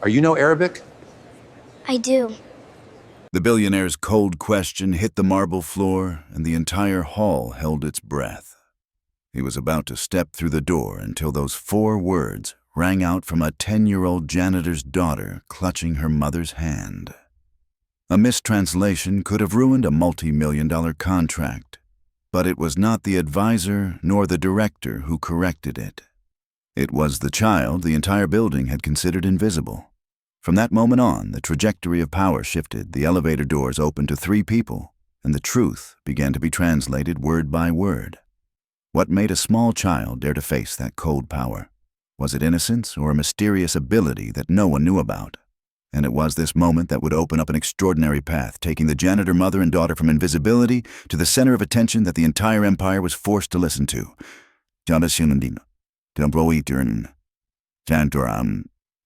You know Arabic? I do. The billionaire's cold question hit the marble floor, and the entire hall held its breath. He was about to step through the door until those 4 words rang out from a 10-year-old janitor's daughter clutching her mother's hand. A mistranslation could have ruined a multi-million-dollar contract, but it was not the advisor nor the director who corrected it. It was the child the entire building had considered invisible. From that moment on, the trajectory of power shifted, the elevator doors opened to 3 people, and the truth began to be translated word by word. What made a small child dare to face that cold power? Was it innocence or a mysterious ability that no one knew about? And it was this moment that would open up an extraordinary path, taking the janitor mother and daughter from invisibility to the center of attention that the entire empire was forced to listen to. Janitor,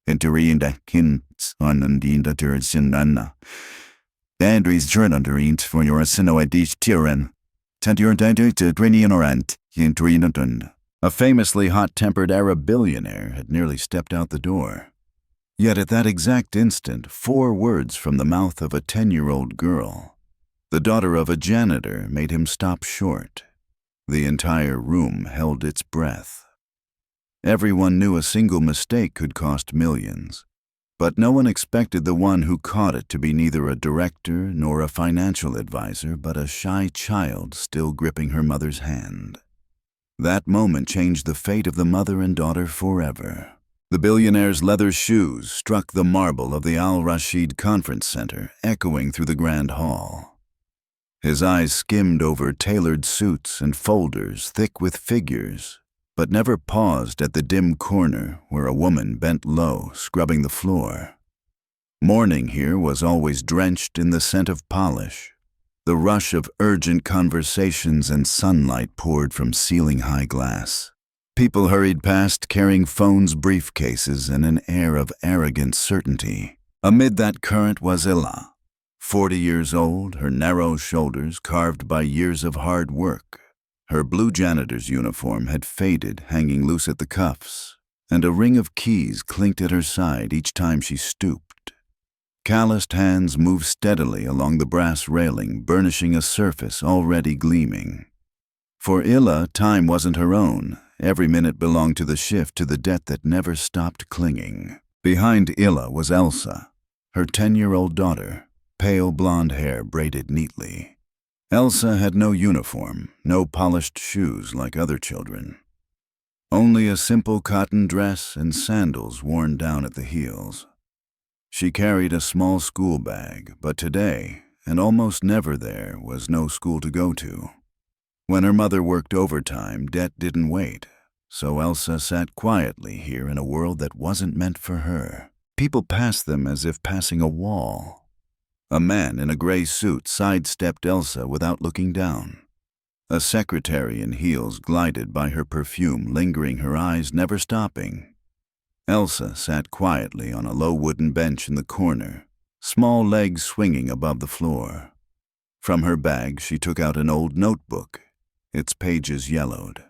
Enterinda kins onandinda tursinana. Dandris jurnanderint for your sinoedish tiran. Tanturdandu to drinianorant yintrinatun. A famously hot-tempered Arab billionaire had nearly stepped out the door. Yet at that exact instant, 4 words from the mouth of a 10-year-old girl, the daughter of a janitor, made him stop short. The entire room held its breath. Everyone knew a single mistake could cost millions, but no one expected the one who caught it to be neither a director nor a financial advisor, but a shy child still gripping her mother's hand. That moment changed the fate of the mother and daughter forever. The billionaire's leather shoes struck the marble of the Al Rashid Conference Center, echoing through the grand hall. His eyes skimmed over tailored suits and folders thick with figures, but never paused at the dim corner where a woman bent low, scrubbing the floor. Morning here was always drenched in the scent of polish. The rush of urgent conversations and sunlight poured from ceiling-high glass. People hurried past carrying phones, briefcases, and an air of arrogant certainty. Amid that current was Elsa, 40 years old, her narrow shoulders carved by years of hard work. Her blue janitor's uniform had faded, hanging loose at the cuffs, and a ring of keys clinked at her side each time she stooped. Calloused hands moved steadily along the brass railing, burnishing a surface already gleaming. For Elsa, time wasn't her own. Every minute belonged to the shift, to the debt that never stopped clinging. Behind Elsa was Elsa, her 10-year-old daughter, pale blonde hair braided neatly. Elsa had no uniform, no polished shoes like other children. Only a simple cotton dress and sandals worn down at the heels. She carried a small school bag, but today, and almost never there, was no school to go to. When her mother worked overtime, debt didn't wait, so Elsa sat quietly here in a world that wasn't meant for her. People passed them as if passing a wall. A man in a gray suit sidestepped Elsa without looking down. A secretary in heels glided by her perfume, lingering, her eyes never stopping. Elsa sat quietly on a low wooden bench in the corner, small legs swinging above the floor. From her bag she took out an old notebook, its pages yellowed.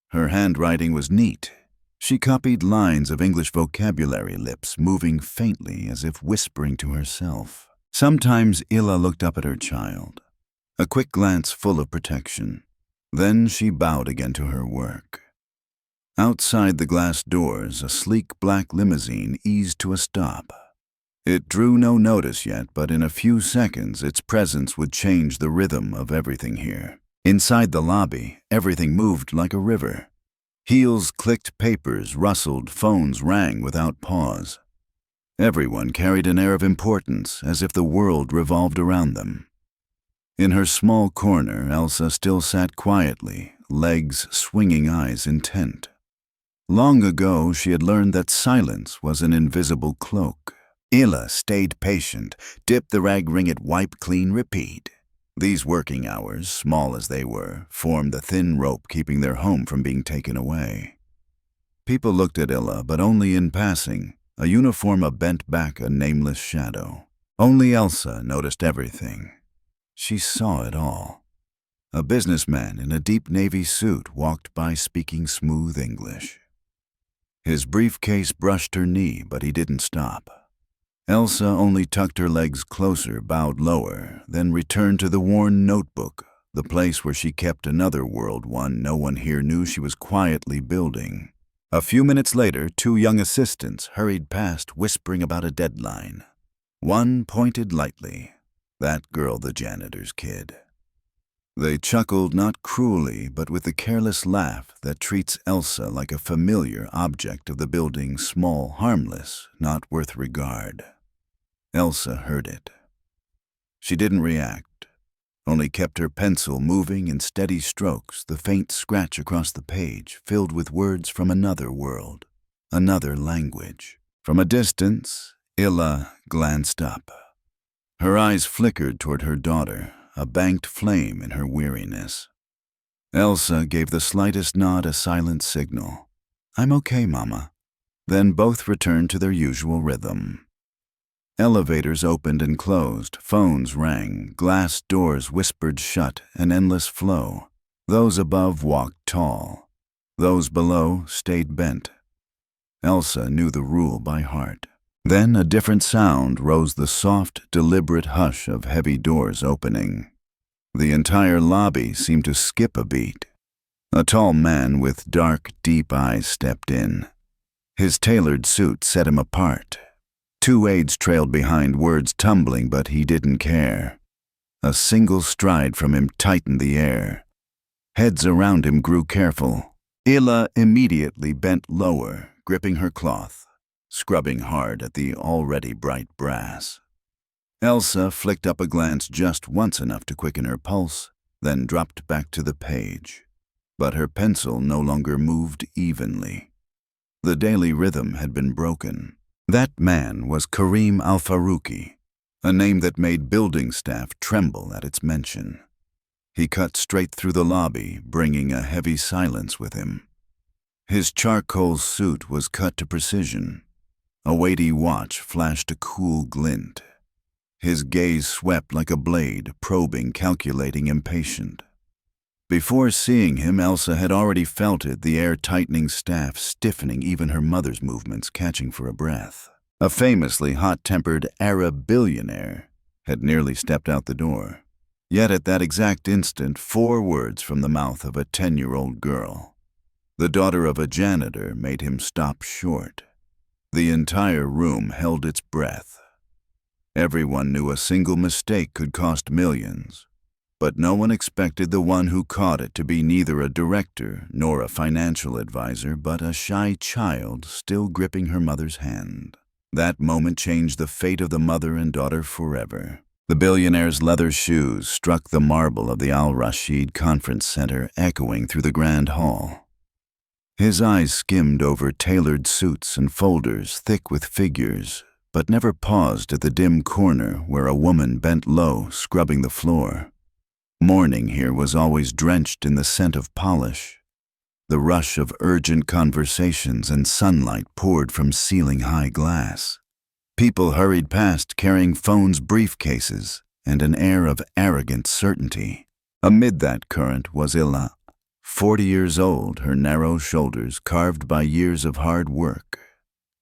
Her handwriting was neat. She copied lines of English vocabulary, lips moving faintly as if whispering to herself. Sometimes Elsa looked up at her child, a quick glance full of protection. Then she bowed again to her work. Outside the glass doors, a sleek black limousine eased to a stop. It drew no notice yet, but in a few seconds its presence would change the rhythm of everything here. Inside the lobby, everything moved like a river. Heels clicked, papers rustled, phones rang without pause. Everyone carried an air of importance, as if the world revolved around them. In her small corner, Elsa still sat quietly, legs swinging, eyes intent. Long ago, she had learned that silence was an invisible cloak. Elsa stayed patient, dip the rag, wring it, wipe clean, repeat. These working hours, small as they were, formed the thin rope keeping their home from being taken away. People looked at Elsa, but only in passing. A uniform bent back a nameless shadow. Only Elsa noticed everything. She saw it all. A businessman in a deep navy suit walked by speaking smooth English. His briefcase brushed her knee, but he didn't stop. Elsa only tucked her legs closer, bowed lower, then returned to the worn notebook, the place where she kept another world one no one here knew she was quietly building. A few minutes later, 2 young assistants hurried past, whispering about a deadline. One pointed lightly. That girl, the janitor's kid. They chuckled not cruelly, but with the careless laugh that treats Elsa like a familiar object of the building, small, harmless, not worth regard. Elsa heard it. She didn't react, only kept her pencil moving in steady strokes, the faint scratch across the page filled with words from another world, another language. From a distance, Illa glanced up. Her eyes flickered toward her daughter, a banked flame in her weariness. Elsa gave the slightest nod, a silent signal. "I'm okay, Mama." Then both returned to their usual rhythm. Elevators opened and closed, phones rang, glass doors whispered shut, an endless flow. Those above walked tall. Those below stayed bent. Elsa knew the rule by heart. Then a different sound rose, the soft, deliberate hush of heavy doors opening. The entire lobby seemed to skip a beat. A tall man with dark, deep eyes stepped in. His tailored suit set him apart. 2 aides trailed behind, words tumbling, but he didn't care. A single stride from him tightened the air. Heads around him grew careful. Illa immediately bent lower, gripping her cloth, scrubbing hard at the already bright brass. Elsa flicked up a glance just once, enough to quicken her pulse, then dropped back to the page. But her pencil no longer moved evenly. The daily rhythm had been broken. That man was Karim Al-Farouki, a name that made building staff tremble at its mention. He cut straight through the lobby, bringing a heavy silence with him. His charcoal suit was cut to precision. A weighty watch flashed a cool glint. His gaze swept like a blade, probing, calculating, impatient. Before seeing him, Elsa had already felt it, the air-tightening staff stiffening, even her mother's movements catching for a breath. A famously hot-tempered Arab billionaire had nearly stepped out the door. Yet at that exact instant, 4 words from the mouth of a 10-year-old girl, the daughter of a janitor, made him stop short. The entire room held its breath. Everyone knew a single mistake could cost millions. But no one expected the one who caught it to be neither a director nor a financial advisor, but a shy child still gripping her mother's hand. That moment changed the fate of the mother and daughter forever. The billionaire's leather shoes struck the marble of the Al Rashid Conference Center, echoing through the grand hall. His eyes skimmed over tailored suits and folders thick with figures, but never paused at the dim corner where a woman bent low, scrubbing the floor. Morning here was always drenched in the scent of polish. The rush of urgent conversations and sunlight poured from ceiling-high glass. People hurried past carrying phones, briefcases, and an air of arrogant certainty. Amid that current was Illa, 40 years old, her narrow shoulders carved by years of hard work.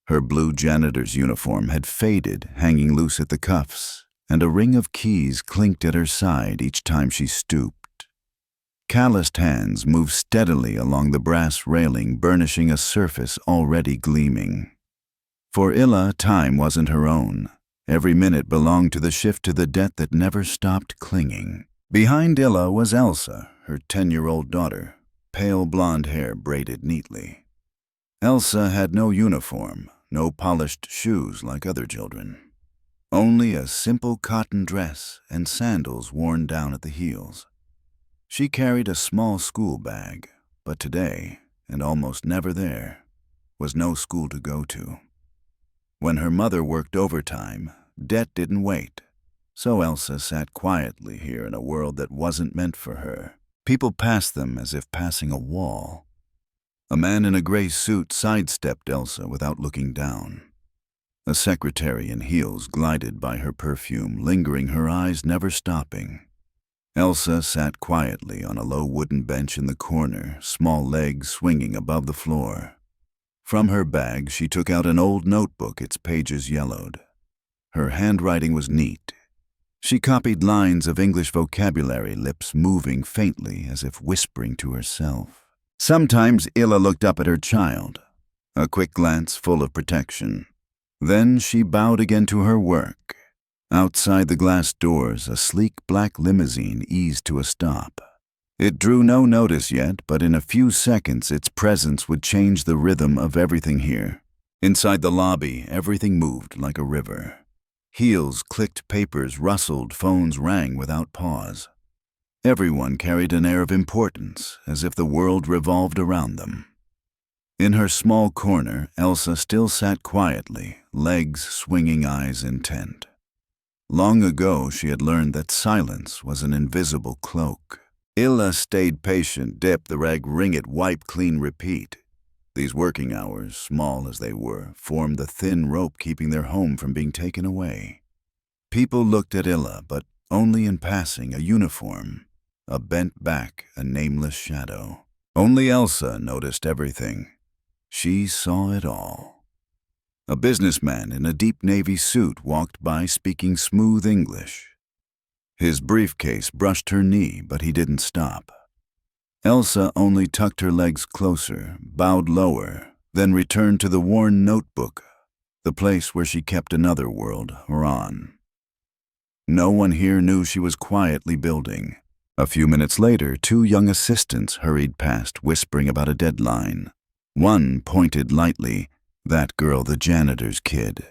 Her blue janitor's uniform had faded, hanging loose at the cuffs, and a ring of keys clinked at her side each time she stooped. Calloused hands moved steadily along the brass railing, burnishing a surface already gleaming. For Illa, time wasn't her own. Every minute belonged to the shift to the debt that never stopped clinging. Behind Illa was Elsa, her 10-year-old daughter, pale blonde hair braided neatly. Elsa had no uniform, no polished shoes like other children. Only a simple cotton dress and sandals worn down at the heels. She carried a small school bag, but today, and almost never there, was no school to go to. When her mother worked overtime, debt didn't wait, so Elsa sat quietly here in a world that wasn't meant for her. People passed them as if passing a wall. A man in a gray suit sidestepped Elsa without looking down. A secretary in heels glided by her perfume, lingering, her eyes never stopping. Elsa sat quietly on a low wooden bench in the corner, small legs swinging above the floor. From her bag, she took out an old notebook, its pages yellowed. Her handwriting was neat. She copied lines of English vocabulary, lips moving faintly as if whispering to herself. Sometimes Illa looked up at her child, a quick glance full of protection. Then she bowed again to her work. Outside the glass doors, a sleek black limousine eased to a stop. It drew no notice yet, but in a few seconds its presence would change the rhythm of everything here. Inside the lobby, everything moved like a river. Heels clicked, papers rustled, phones rang without pause. Everyone carried an air of importance, as if the world revolved around them. In her small corner, Elsa still sat quietly, legs swinging, eyes intent. Long ago, she had learned that silence was an invisible cloak. Illa stayed patient, dip the rag, wring it, wipe, clean, repeat. These working hours, small as they were, formed the thin rope keeping their home from being taken away. People looked at Illa, but only in passing, a uniform, a bent back, a nameless shadow. Only Elsa noticed everything. She saw it all. A businessman in a deep navy suit walked by speaking smooth English. His briefcase brushed her knee, but he didn't stop. Elsa only tucked her legs closer, bowed lower, then returned to the worn notebook, the place where she kept another world, Ron. No one here knew she was quietly building. A few minutes later, 2 young assistants hurried past, whispering about a deadline. One pointed lightly, "That girl, the janitor's kid."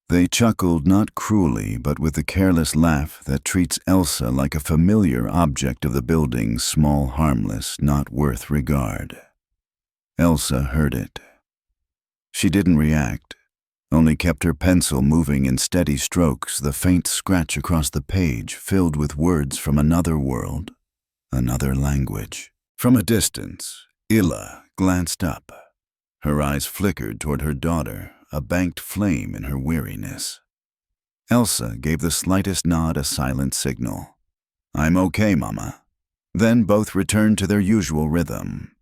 They chuckled not cruelly, but with the careless laugh that treats Elsa like a familiar object of the building, small, harmless, not worth regard. Elsa heard it. She didn't react, only kept her pencil moving in steady strokes, the faint scratch across the page filled with words from another world, another language. From a distance, Illa glanced up. Her eyes flickered toward her daughter, a banked flame in her weariness. Elsa gave the slightest nod, a silent signal. "I'm okay, Mama." Then both returned to their usual rhythm.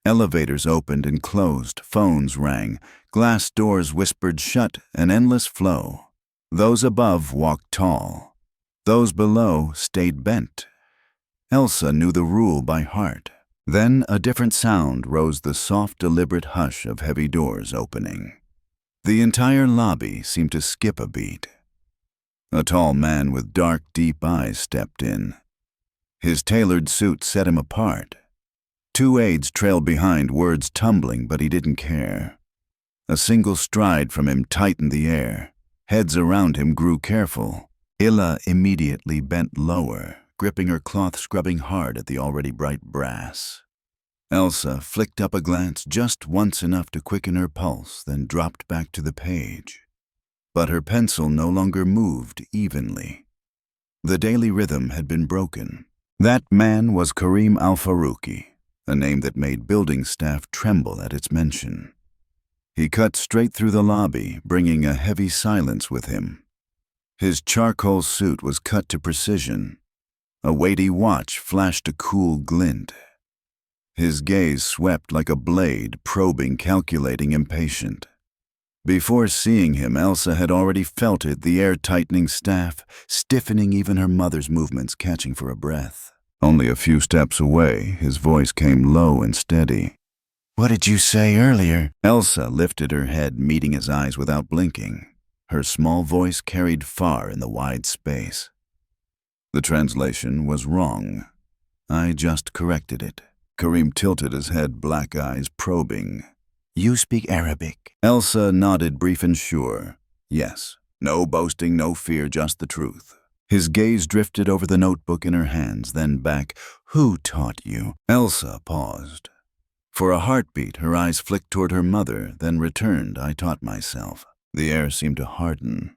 Elevators opened and closed, phones rang, glass doors whispered shut, an endless flow. Those above walked tall. Those below stayed bent. Elsa knew the rule by heart. Then a different sound rose, the soft, deliberate hush of heavy doors opening. The entire lobby seemed to skip a beat. A tall man with dark, deep eyes stepped in. His tailored suit set him apart. 2 aides trailed behind, words tumbling, but he didn't care. A single stride from him tightened the air. Heads around him grew careful. Illa immediately bent lower, gripping her cloth, scrubbing hard at the already bright brass. Elsa flicked up a glance, just once enough to quicken her pulse, then dropped back to the page. But her pencil no longer moved evenly. The daily rhythm had been broken. That man was Karim Al-Farouki, a name that made building staff tremble at its mention. He cut straight through the lobby, bringing a heavy silence with him. His charcoal suit was cut to precision. A weighty watch flashed a cool glint. His gaze swept like a blade, probing, calculating, impatient. Before seeing him, Elsa had already felt it, the air-tightening staff, stiffening even her mother's movements, catching for a breath. Only a few steps away, his voice came low and steady. "What did you say earlier?" Elsa lifted her head, meeting his eyes without blinking. Her small voice carried far in the wide space. The translation was wrong. I just corrected it. Karim tilted his head, black eyes probing. "You speak Arabic?" Elsa nodded, brief and sure. Yes. No boasting, no fear, just the truth. His gaze drifted over the notebook in her hands, then back. "Who taught you?" Elsa paused. For a heartbeat, her eyes flicked toward her mother, then returned. "I taught myself." The air seemed to harden.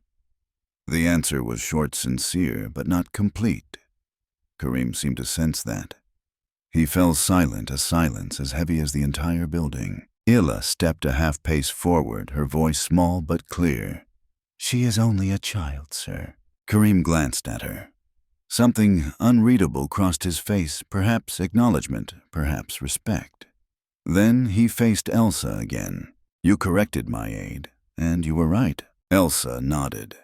The answer was short, sincere, but not complete. Karim seemed to sense that. He fell silent, a silence as heavy as the entire building. Illa stepped a half-pace forward, her voice small but clear. "She is only a child, sir." Karim glanced at her. Something unreadable crossed his face, perhaps acknowledgement, perhaps respect. Then he faced Elsa again. "You corrected my aide, and you were right." Elsa nodded.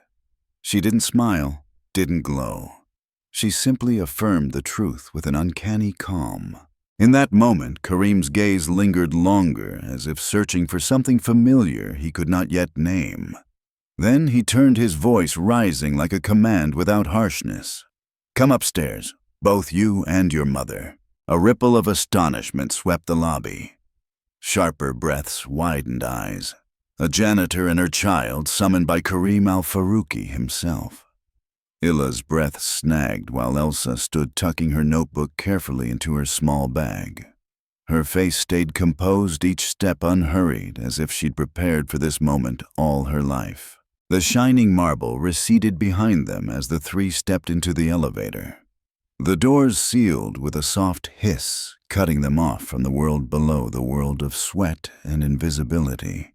She didn't smile, didn't glow. She simply affirmed the truth with an uncanny calm. In that moment, Kareem's gaze lingered longer, as if searching for something familiar he could not yet name. Then he turned, his voice rising like a command without harshness. "Come upstairs, both you and your mother." A ripple of astonishment swept the lobby. Sharper breaths widened eyes. A janitor and her child summoned by Kareem al-Farouki himself. Illa's breath snagged while Elsa stood tucking her notebook carefully into her small bag. Her face stayed composed, each step unhurried, as if she'd prepared for this moment all her life. The shining marble receded behind them as the three stepped into the elevator. The doors sealed with a soft hiss, cutting them off from the world below, the world of sweat and invisibility.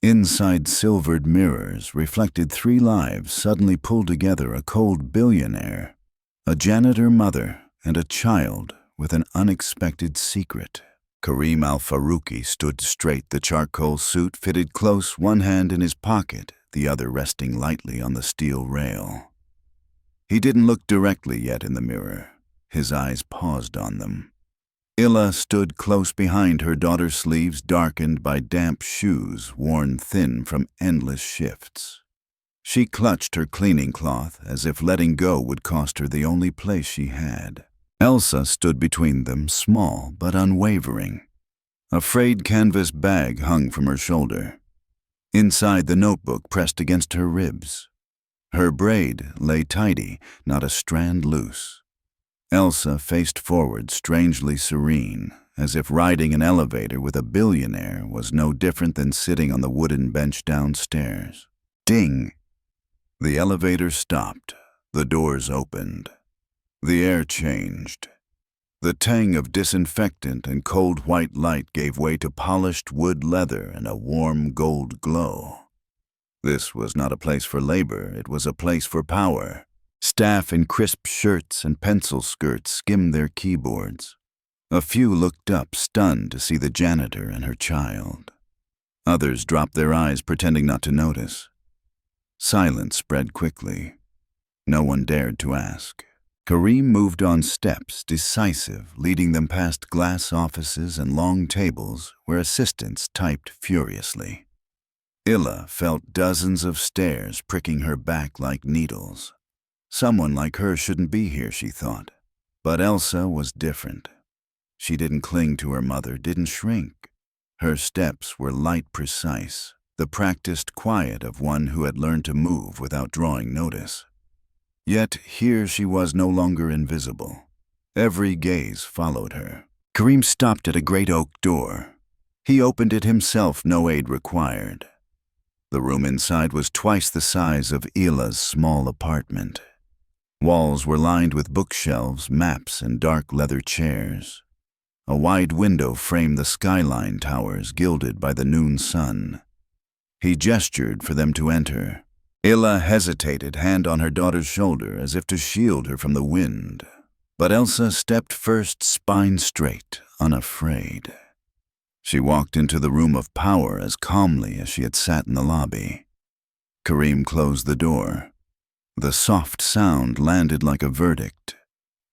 Inside silvered mirrors reflected three lives suddenly pulled together: a cold billionaire, a janitor mother, and a child with an unexpected secret. Kareem al-Farouki stood straight, the charcoal suit fitted close, one hand in his pocket, the other resting lightly on the steel rail. He didn't look directly yet in the mirror. His eyes paused on them. Illa stood close behind, her daughter's sleeves darkened by damp shoes worn thin from endless shifts. She clutched her cleaning cloth as if letting go would cost her the only place she had. Elsa stood between them, small but unwavering. A frayed canvas bag hung from her shoulder. Inside, the notebook pressed against her ribs. Her braid lay tidy, not a strand loose. Elsa faced forward, strangely serene, as if riding an elevator with a billionaire was no different than sitting on the wooden bench downstairs. Ding! The elevator stopped. The doors opened. The air changed. The tang of disinfectant and cold white light gave way to polished wood leather and a warm gold glow. This was not a place for labor, it was a place for power. Staff in crisp shirts and pencil skirts skimmed their keyboards. A few looked up, stunned to see the janitor and her child. Others dropped their eyes, pretending not to notice. Silence spread quickly. No one dared to ask. Kareem moved on steps, decisive, leading them past glass offices and long tables where assistants typed furiously. Illa felt dozens of stares pricking her back like needles. Someone like her shouldn't be here, she thought. But Elsa was different. She didn't cling to her mother, didn't shrink. Her steps were light, precise, the practiced quiet of one who had learned to move without drawing notice. Yet here she was no longer invisible. Every gaze followed her. Kareem stopped at a great oak door. He opened it himself, no aid required. The room inside was twice the size of Illa's small apartment. Walls were lined with bookshelves, maps, and dark leather chairs. A wide window framed the skyline towers, gilded by the noon sun. He gestured for them to enter. Illa hesitated, hand on her daughter's shoulder, as if to shield her from the wind. But Elsa stepped first, spine straight, unafraid. She walked into the room of power as calmly as she had sat in the lobby. Kareem closed the door. The soft sound landed like a verdict.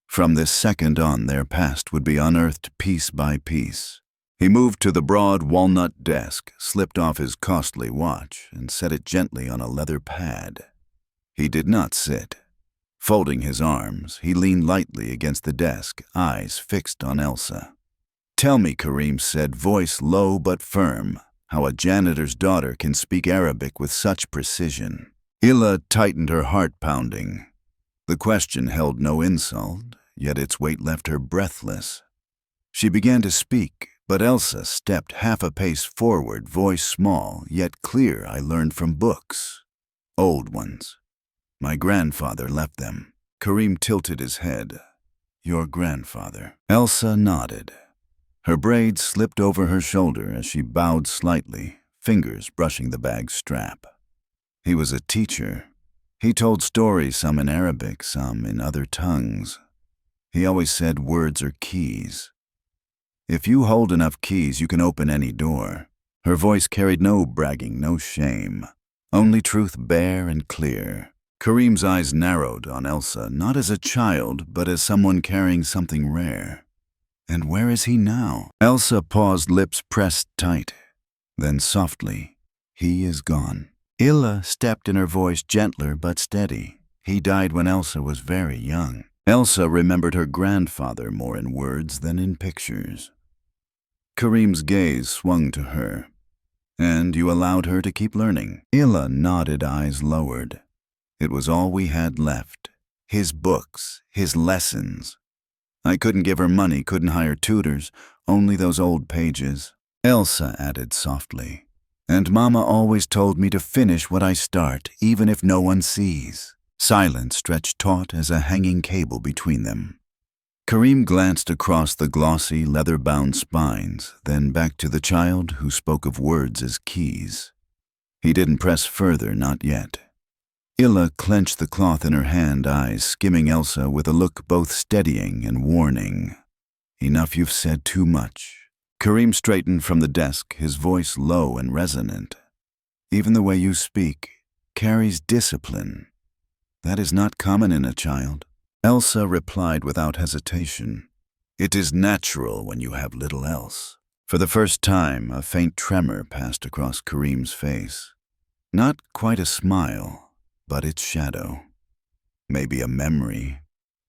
From this second on, their past would be unearthed piece by piece. He moved to the broad walnut desk, slipped off his costly watch, and set it gently on a leather pad. He did not sit. Folding his arms, he leaned lightly against the desk, eyes fixed on Elsa. "Tell me," Kareem said, voice low but firm, "how a janitor's daughter can speak Arabic with such precision." Illa tightened, her heart pounding. The question held no insult, yet its weight left her breathless. She began to speak, but Elsa stepped half a pace forward, voice small, yet clear. "I learned from books. Old ones. My grandfather left them." Kareem tilted his head. "Your grandfather?" Elsa nodded. Her braids slipped over her shoulder as she bowed slightly, fingers brushing the bag's strap. "He was a teacher. He told stories, some in Arabic, some in other tongues. He always said words are keys." If you hold enough keys, you can open any door. Her voice carried no bragging, no shame. Only truth bare and clear. Kareem's eyes narrowed on Elsa, not as a child, but as someone carrying something rare. And where is he now? Elsa paused, lips pressed tight. Then softly, he is gone. Illa stepped in, her voice gentler but steady. He died when Elsa was very young. Elsa remembered her grandfather more in words than in pictures. Kareem's gaze swung to her. And you allowed her to keep learning? Illa nodded, eyes lowered. It was all we had left. His books, his lessons. I couldn't give her money, couldn't hire tutors, only those old pages. Elsa added softly. And Mama always told me to finish what I start, even if no one sees. Silence stretched taut as a hanging cable between them. Kareem glanced across the glossy, leather-bound spines, then back to the child who spoke of words as keys. He didn't press further, not yet. Illa clenched the cloth in her hand, eyes skimming Elsa with a look both steadying and warning. Enough, you've said too much. Kareem straightened from the desk, his voice low and resonant. Even the way you speak carries discipline. That is not common in a child. Elsa replied without hesitation. It is natural when you have little else. For the first time, a faint tremor passed across Kareem's face. Not quite a smile, but its shadow. Maybe a memory,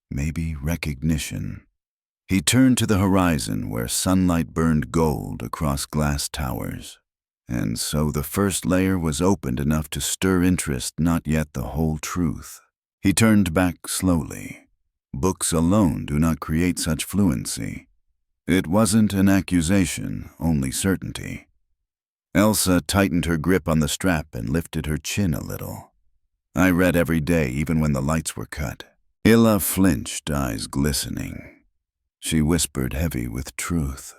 maybe recognition. He turned to the horizon where sunlight burned gold across glass towers. And so the first layer was opened enough to stir interest, not yet the whole truth. He turned back slowly. Books alone do not create such fluency. It wasn't an accusation, only certainty. Elsa tightened her grip on the strap and lifted her chin a little. I read every day, even when the lights were cut. Illa flinched, eyes glistening. She whispered, heavy with truth.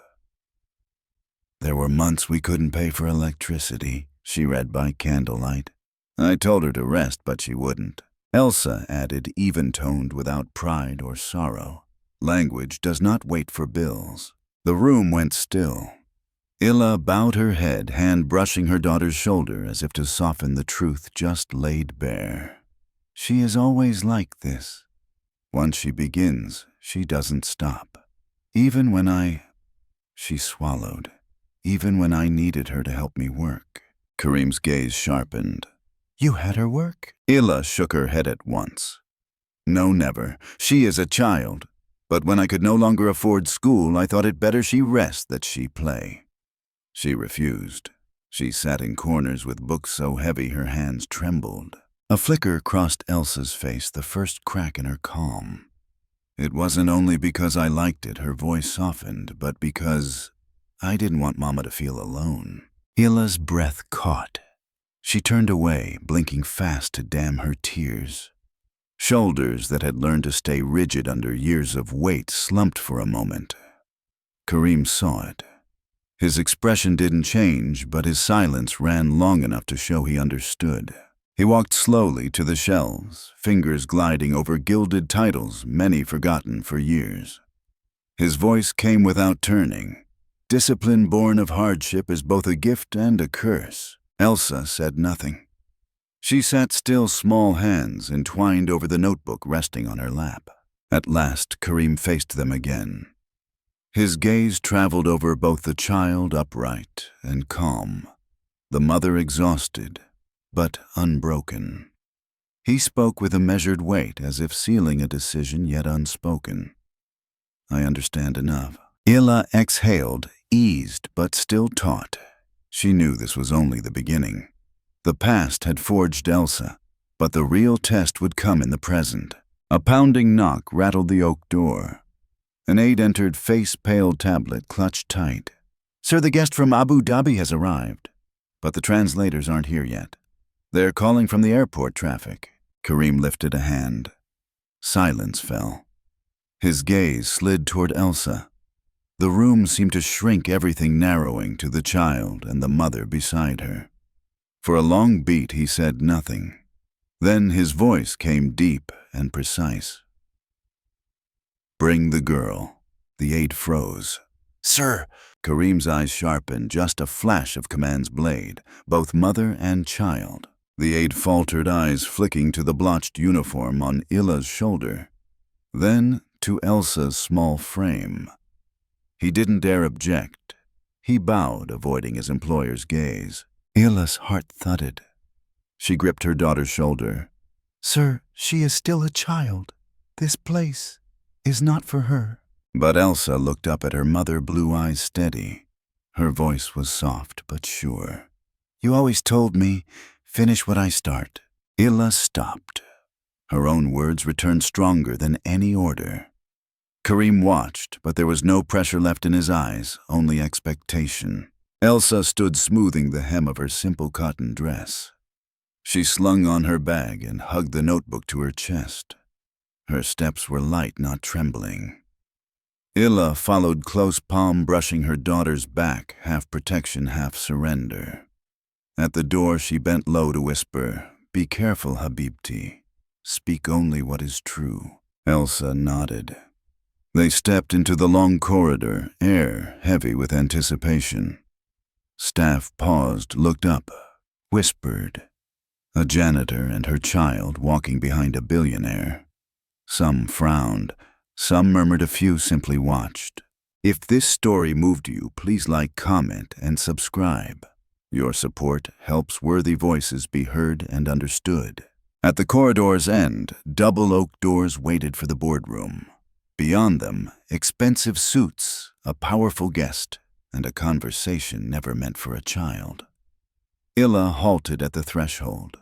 There were months we couldn't pay for electricity, she read by candlelight. I told her to rest, but she wouldn't. Elsa added, even-toned without pride or sorrow. Language does not wait for bills. The room went still. Illa bowed her head, hand brushing her daughter's shoulder as if to soften the truth just laid bare. She is always like this. Once she begins, she doesn't stop. Even when She swallowed. Even when I needed her to help me work. Kareem's gaze sharpened. You had her work? Illa shook her head at once. No, never. She is a child. But when I could no longer afford school, I thought it better she rest that she play. She refused. She sat in corners with books so heavy her hands trembled. A flicker crossed Elsa's face, the first crack in her calm. It wasn't only because I liked it, her voice softened, but because I didn't want Mama to feel alone. Illa's breath caught. She turned away, blinking fast to dam her tears. Shoulders that had learned to stay rigid under years of weight slumped for a moment. Kareem saw it. His expression didn't change, but his silence ran long enough to show he understood. He walked slowly to the shelves, fingers gliding over gilded titles, many forgotten for years. His voice came without turning. Discipline born of hardship is both a gift and a curse. Elsa said nothing. She sat still, small hands entwined over the notebook resting on her lap. At last, Kareem faced them again. His gaze traveled over both the child, upright and calm, the mother exhausted, but unbroken. He spoke with a measured weight, as if sealing a decision yet unspoken. I understand enough. Illa exhaled, eased but still taut. She knew this was only the beginning. The past had forged Elsa, but the real test would come in the present. A pounding knock rattled the oak door. An aide entered, face-pale tablet clutched tight. Sir, the guest from Abu Dhabi has arrived, but the translators aren't here yet. They're calling from the airport traffic. Kareem lifted a hand. Silence fell. His gaze slid toward Elsa. The room seemed to shrink, everything narrowing to the child and the mother beside her. For a long beat he said nothing. Then his voice came deep and precise. Bring the girl. The aide froze. Sir! Kareem's eyes sharpened, just a flash of command's blade, both mother and child. The aide faltered, eyes flicking to the blotched uniform on Illa's shoulder, then to Elsa's small frame. He didn't dare object. He bowed, avoiding his employer's gaze. Illa's heart thudded. She gripped her daughter's shoulder. Sir, she is still a child. This place is not for her. But Elsa looked up at her mother, blue eyes steady. Her voice was soft but sure. You always told me, finish what I start. Illa stopped. Her own words returned stronger than any order. Kareem watched, but there was no pressure left in his eyes, only expectation. Elsa stood smoothing the hem of her simple cotton dress. She slung on her bag and hugged the notebook to her chest. Her steps were light, not trembling. Illa followed close, palm brushing her daughter's back, half protection, half surrender. At the door, she bent low to whisper, Be careful, Habibti. Speak only what is true. Elsa nodded. They stepped into the long corridor, air heavy with anticipation. Staff paused, looked up, whispered. A janitor and her child walking behind a billionaire. Some frowned. Some murmured, a few simply watched. If this story moved you, please like, comment, and subscribe. Your support helps worthy voices be heard and understood. At the corridor's end, double oak doors waited for the boardroom. Beyond them, expensive suits, a powerful guest, and a conversation never meant for a child. Illa halted at the threshold.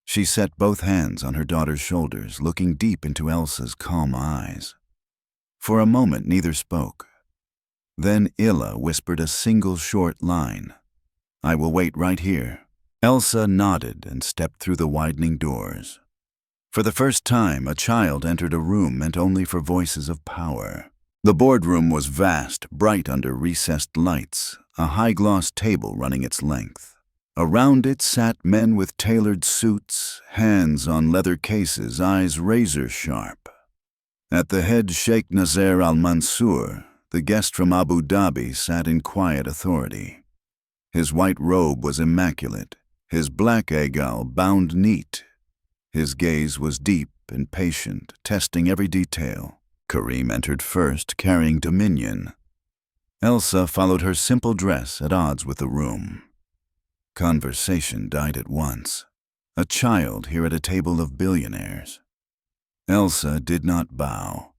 She set both hands on her daughter's shoulders, looking deep into Elsa's calm eyes. For a moment, neither spoke. Then Illa whispered a single short line. I will wait right here. Elsa nodded and stepped through the widening doors. For the first time, a child entered a room meant only for voices of power. The boardroom was vast, bright under recessed lights, a high-gloss table running its length. Around it sat men with tailored suits, hands on leather cases, eyes razor-sharp. At the head, Sheikh Nasser al-Mansour, the guest from Abu Dhabi, sat in quiet authority. His white robe was immaculate, his black egal bound neat. His gaze was deep and patient, testing every detail. Kareem entered first, carrying dominion. Elsa followed, her simple dress at odds with the room. Conversation died at once. A child here at a table of billionaires. Elsa did not bow.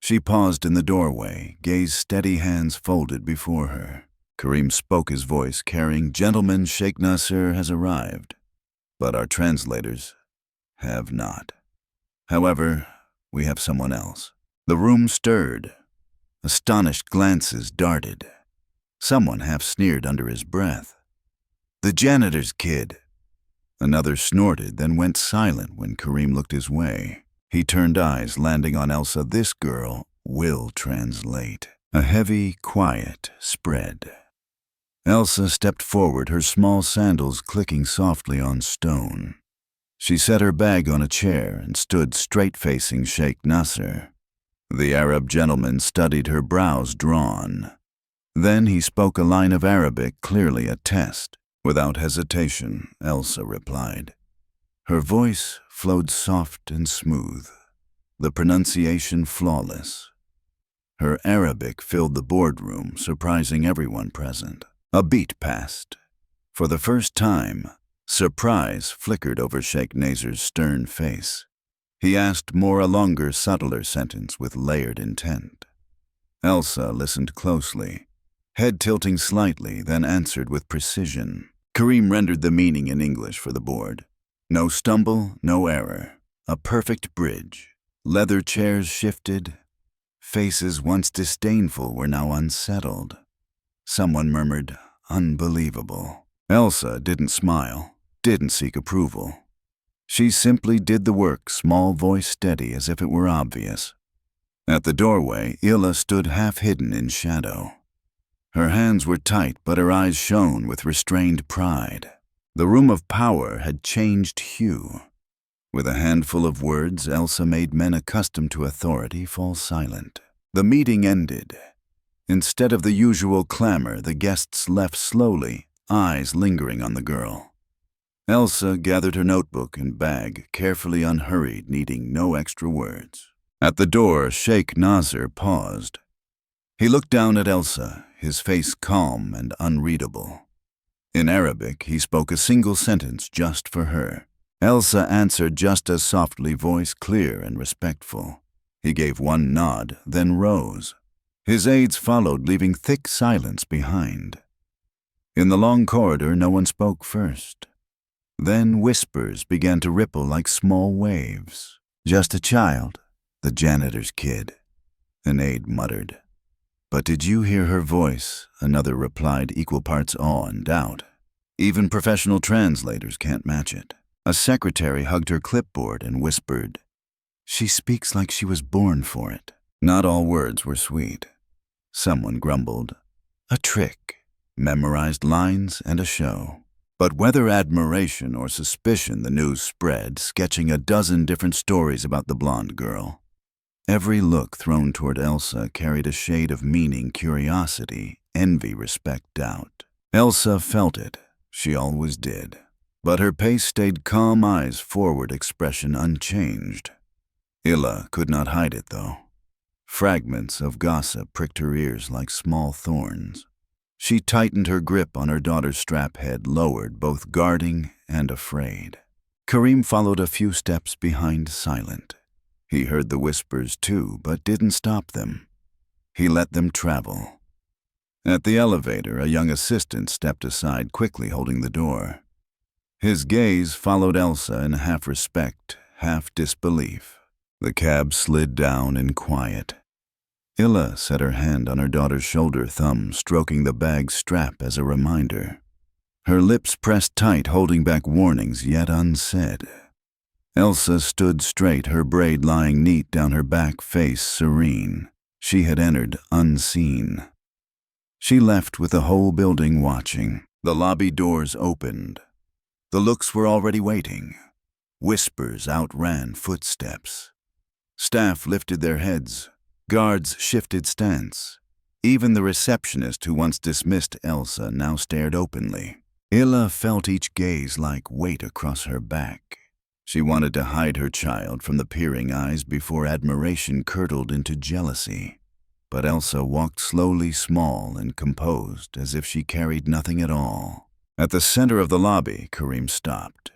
She paused in the doorway, gaze steady, hands folded before her. Kareem spoke, his voice carrying, Gentleman, Sheikh Nasser has arrived, but our translators have not. However, we have someone else. The room stirred. Astonished glances darted. Someone half sneered under his breath. The janitor's kid. Another snorted, then went silent when Kareem looked his way. He turned, eyes landing on Elsa. This girl will translate. A heavy, quiet spread. Elsa stepped forward, her small sandals clicking softly on stone. She set her bag on a chair and stood straight facing Sheikh Nasser. The Arab gentleman studied her, brows drawn. Then he spoke a line of Arabic, clearly a test. Without hesitation, Elsa replied. Her voice flowed soft and smooth, the pronunciation flawless. Her Arabic filled the boardroom, surprising everyone present. A beat passed. For the first time, surprise flickered over Sheikh Nasser's stern face. He asked more, a longer, subtler sentence with layered intent. Elsa listened closely, head tilting slightly, then answered with precision. Kareem rendered the meaning in English for the board. No stumble, no error. A perfect bridge. Leather chairs shifted. Faces once disdainful were now unsettled. Someone murmured, unbelievable. Elsa didn't smile, didn't seek approval. She simply did the work, small voice steady as if it were obvious. At the doorway, Illa stood half hidden in shadow. Her hands were tight, but her eyes shone with restrained pride. The room of power had changed hue. With a handful of words, Elsa made men accustomed to authority fall silent. The meeting ended. Instead of the usual clamor, the guests left slowly, eyes lingering on the girl. Elsa gathered her notebook and bag, carefully unhurried, needing no extra words. At the door, Sheikh Nasser paused. He looked down at Elsa, his face calm and unreadable. In Arabic, he spoke a single sentence just for her. Elsa answered just as softly, voice clear and respectful. He gave one nod, then rose. His aides followed, leaving thick silence behind. In the long corridor, no one spoke first. Then whispers began to ripple like small waves. "Just a child, the janitor's kid," an aide muttered. "But did you hear her voice?" Another replied, equal parts awe and doubt. "Even professional translators can't match it." A secretary hugged her clipboard and whispered, "She speaks like she was born for it." Not all words were sweet. Someone grumbled, "A trick," memorized lines and a show. But whether admiration or suspicion, the news spread, sketching a dozen different stories about the blonde girl. Every look thrown toward Elsa carried a shade of meaning, curiosity, envy, respect, doubt. Elsa felt it. She always did. But her pace stayed calm, eyes forward, expression unchanged. Illa could not hide it, though. Fragments of gossip pricked her ears like small thorns. She tightened her grip on her daughter's strap head, lowered, both guarding and afraid. Karim followed a few steps behind, silent. He heard the whispers too, but didn't stop them. He let them travel. At the elevator, a young assistant stepped aside, quickly holding the door. His gaze followed Elsa in half respect, half disbelief. The cab slid down in quiet. Illa set her hand on her daughter's shoulder, thumb stroking the bag's strap as a reminder. Her lips pressed tight, holding back warnings yet unsaid. Elsa stood straight, her braid lying neat down her back, face serene. She had entered unseen. She left with the whole building watching. The lobby doors opened. The looks were already waiting. Whispers outran footsteps. Staff lifted their heads. Guards shifted stance. Even the receptionist who once dismissed Elsa now stared openly. Illa felt each gaze like weight across her back. She wanted to hide her child from the peering eyes before admiration curdled into jealousy. But Elsa walked slowly, small and composed, as if she carried nothing at all. At the center of the lobby, Karim stopped.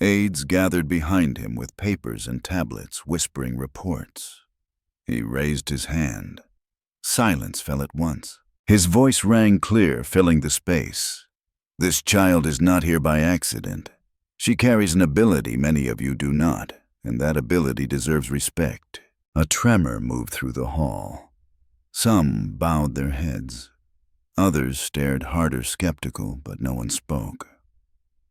Aides gathered behind him with papers and tablets, whispering reports. He raised his hand. Silence fell at once. His voice rang clear, filling the space. "This child is not here by accident. She carries an ability many of you do not, and that ability deserves respect." A tremor moved through the hall. Some bowed their heads. Others stared harder, skeptical, but no one spoke.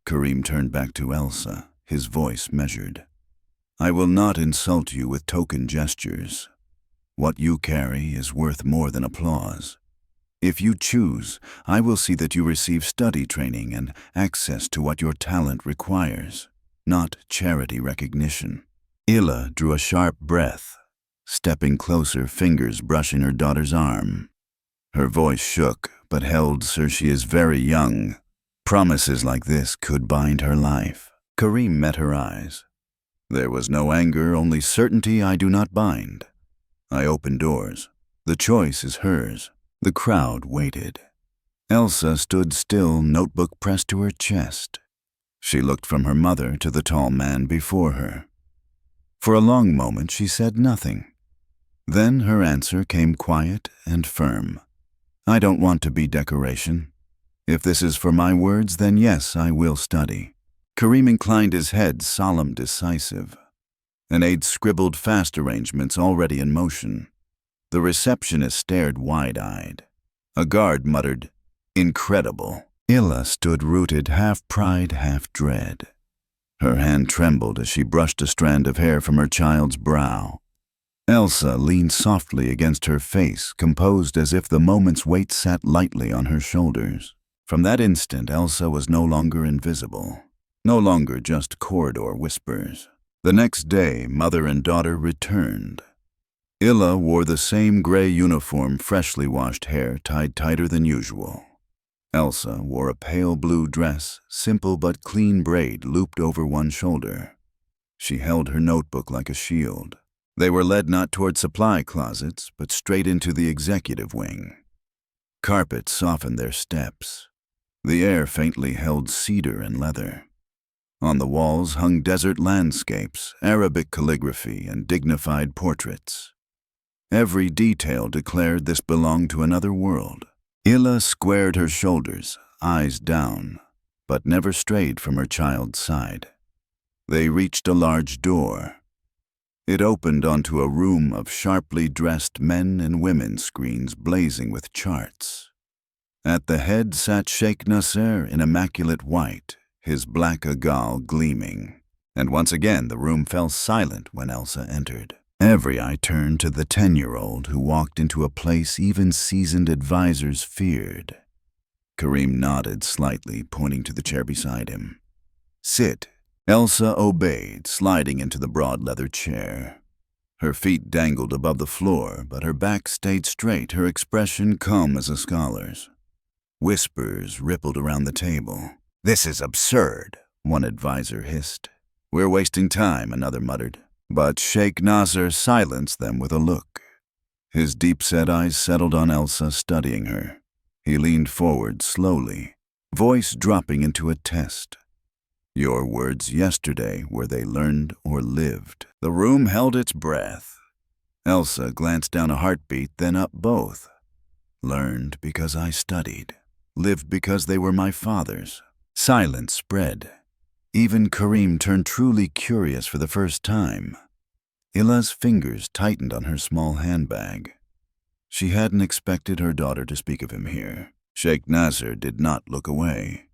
Karim turned back to Elsa, his voice measured. "I will not insult you with token gestures. What you carry is worth more than applause. If you choose, I will see that you receive study training and access to what your talent requires, not charity recognition." Illa drew a sharp breath, stepping closer, fingers brushing her daughter's arm. Her voice shook, but held, "Sir, she is very young. Promises like this could bind her life." Karim met her eyes. There was no anger, only certainty. "I do not bind. I open doors. The choice is hers." The crowd waited. Elsa stood still, notebook pressed to her chest. She looked from her mother to the tall man before her. For a long moment she said nothing. Then her answer came quiet and firm. "I don't want to be decoration. If this is for my words, then yes, I will study." Karim inclined his head, solemn, decisive. An aide scribbled fast arrangements already in motion. The receptionist stared wide-eyed. A guard muttered, "Incredible." Illa stood rooted, half pride, half dread. Her hand trembled as she brushed a strand of hair from her child's brow. Elsa leaned softly against her face, composed as if the moment's weight sat lightly on her shoulders. From that instant, Elsa was no longer invisible, no longer just corridor whispers. The next day, mother and daughter returned. Illa wore the same gray uniform, freshly washed hair tied tighter than usual. Elsa wore a pale blue dress, simple but clean braid looped over one shoulder. She held her notebook like a shield. They were led not toward supply closets, but straight into the executive wing. Carpet softened their steps. The air faintly held cedar and leather. On the walls hung desert landscapes, Arabic calligraphy, and dignified portraits. Every detail declared this belonged to another world. Illa squared her shoulders, eyes down, but never strayed from her child's side. They reached a large door. It opened onto a room of sharply dressed men and women, screens blazing with charts. At the head sat Sheikh Nasser in immaculate white, his black agal gleaming. And once again the room fell silent when Elsa entered. Every eye turned to the 10-year-old who walked into a place even seasoned advisors feared. Karim nodded slightly, pointing to the chair beside him. "Sit." Elsa obeyed, sliding into the broad leather chair. Her feet dangled above the floor, but her back stayed straight, her expression calm as a scholar's. Whispers rippled around the table. "This is absurd," one advisor hissed. "We're wasting time," another muttered. But Sheikh Nasser silenced them with a look. His deep-set eyes settled on Elsa, studying her. He leaned forward slowly, voice dropping into a test. "Your words yesterday, were they learned or lived?" The room held its breath. Elsa glanced down a heartbeat, then up both. "Learned because I studied. Lived because they were my father's." Silence spread. Even Karim turned truly curious for the first time. Illa's fingers tightened on her small handbag. She hadn't expected her daughter to speak of him here. Sheikh Nasser did not look away.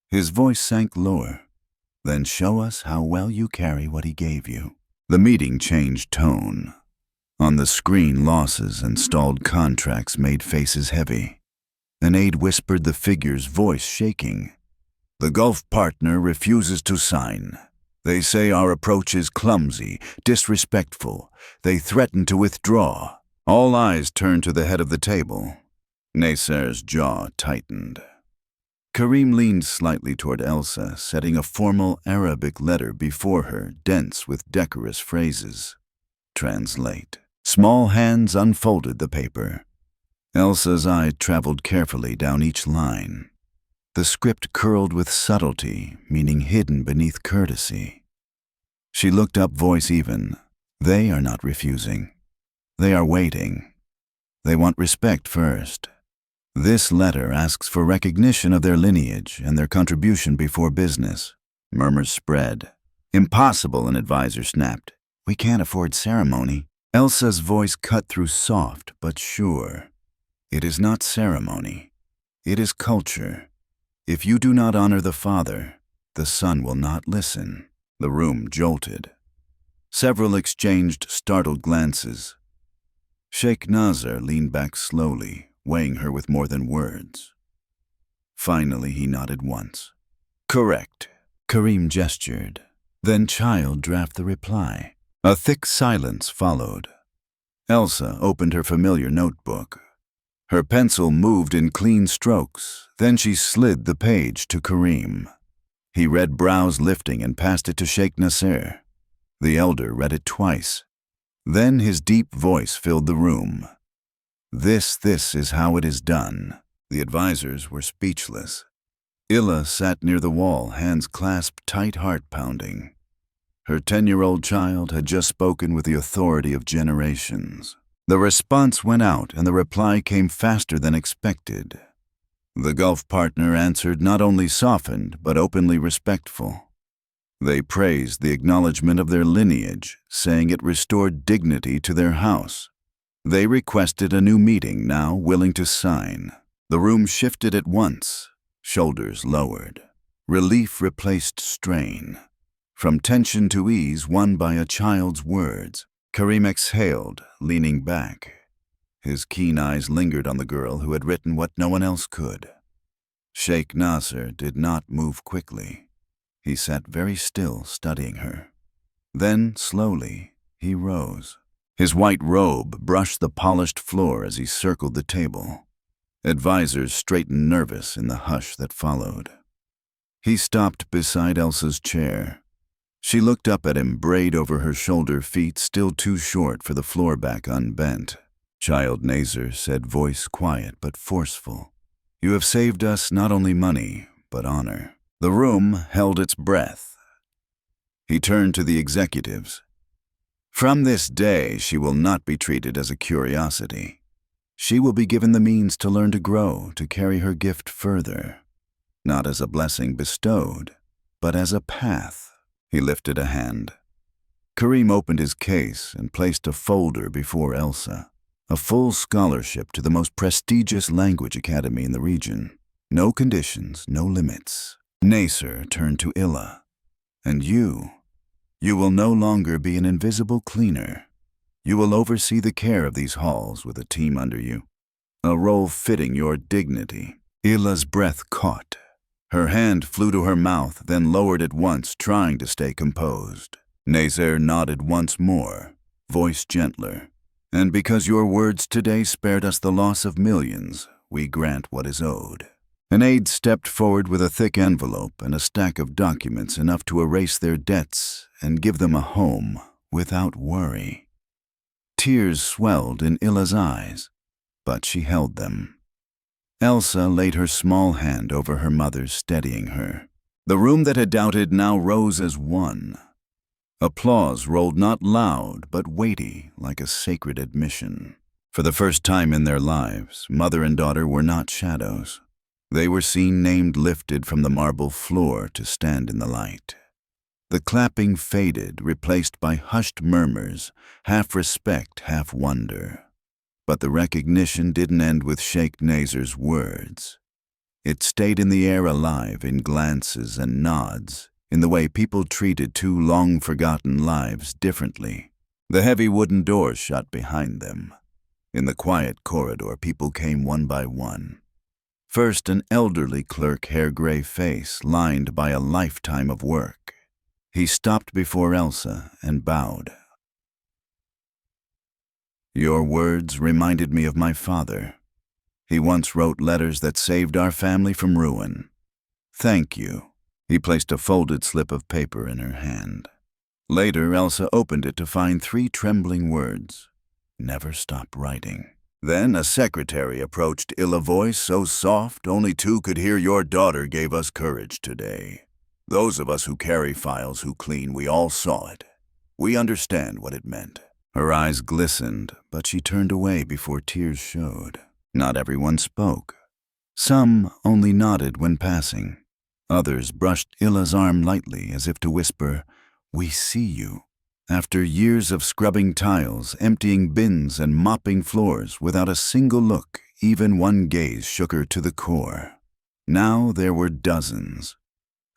His voice sank lower. "Then show us how well you carry what he gave you." The meeting changed tone. On the screen, losses and stalled contracts made faces heavy. An aide whispered the figure's voice shaking. "The Gulf partner refuses to sign. They say our approach is clumsy, disrespectful. They threaten to withdraw." All eyes turned to the head of the table. Nasser's jaw tightened. Karim leaned slightly toward Elsa, setting a formal Arabic letter before her, dense with decorous phrases. "Translate." Small hands unfolded the paper. Elsa's eye traveled carefully down each line. The script curled with subtlety, meaning hidden beneath courtesy. She looked up, voice even. "They are not refusing. They are waiting. They want respect first. This letter asks for recognition of their lineage and their contribution before business." Murmurs spread. "Impossible," an advisor snapped. "We can't afford ceremony." Elsa's voice cut through, soft but sure. "It is not ceremony. It is culture. If you do not honor the father, the son will not listen." The room jolted. Several exchanged startled glances. Sheikh Nasser leaned back slowly, weighing her with more than words. Finally, he nodded once. "Correct." Karim gestured. "Then child, draft the reply." A thick silence followed. Elsa opened her familiar notebook. Her pencil moved in clean strokes, then she slid the page to Karim. He read, brows lifting, and passed it to Sheikh Nasser. The elder read it twice. Then his deep voice filled the room. This is how it is done." The advisors were speechless. Illa sat near the wall, hands clasped tight, heart pounding. Her 10-year-old child had just spoken with the authority of generations. The response went out, and the reply came faster than expected. The Gulf partner answered, not only softened, but openly respectful. They praised the acknowledgement of their lineage, saying it restored dignity to their house. They requested a new meeting, now willing to sign. The room shifted at once, shoulders lowered. Relief replaced strain. From tension to ease won by a child's words, Karim exhaled, leaning back. His keen eyes lingered on the girl who had written what no one else could. Sheikh Nasser did not move quickly. He sat very still, studying her. Then, slowly, he rose. His white robe brushed the polished floor as he circled the table. Advisors straightened nervous in the hush that followed. He stopped beside Elsa's chair. She looked up at him, braid over her shoulder, feet still too short for the floor back unbent. "Child Nazar," said, voice quiet but forceful. "You have saved us not only money, but honor." The room held its breath. He turned to the executives. "From this day, she will not be treated as a curiosity. She will be given the means to learn to grow, to carry her gift further. Not as a blessing bestowed, but as a path." He lifted a hand. Kareem opened his case and placed a folder before Elsa. A full scholarship to the most prestigious language academy in the region. No conditions, no limits. Nazar turned to Illa. "And you will no longer be an invisible cleaner. You will oversee the care of these halls with a team under you. A role fitting your dignity." Illa's breath caught. Her hand flew to her mouth, then lowered at once, trying to stay composed. Nazar nodded once more, voice gentler. "And because your words today spared us the loss of millions, we grant what is owed." An aide stepped forward with a thick envelope and a stack of documents enough to erase their debts and give them a home without worry. Tears swelled in Illa's eyes, but she held them. Elsa laid her small hand over her mother's, steadying her. The room that had doubted now rose as one. Applause rolled not loud, but weighty, like a sacred admission. For the first time in their lives, mother and daughter were not shadows. They were seen, named, lifted from the marble floor to stand in the light. The clapping faded, replaced by hushed murmurs, half respect, half wonder. But the recognition didn't end with Sheikh Nazar's words. It stayed in the air, alive in glances and nods, in the way people treated two long-forgotten lives differently. The heavy wooden doors shut behind them. In the quiet corridor, people came one by one. First, an elderly clerk, hair-gray face, lined by a lifetime of work. He stopped before Elsa and bowed. "Your words reminded me of my father. He once wrote letters that saved our family from ruin. Thank you." He placed a folded slip of paper in her hand. Later, Elsa opened it to find 3 trembling words: "Never stop writing." Then a secretary approached, Illa, voice so soft only 2 could hear. "Your daughter gave us courage today. Those of us who carry files, who clean, we all saw it. We understand what it meant." Her eyes glistened, but she turned away before tears showed. Not everyone spoke. Some only nodded when passing. Others brushed Illa's arm lightly, as if to whisper, "We see you." After years of scrubbing tiles, emptying bins, and mopping floors, without a single look, even one gaze shook her to the core. Now there were dozens.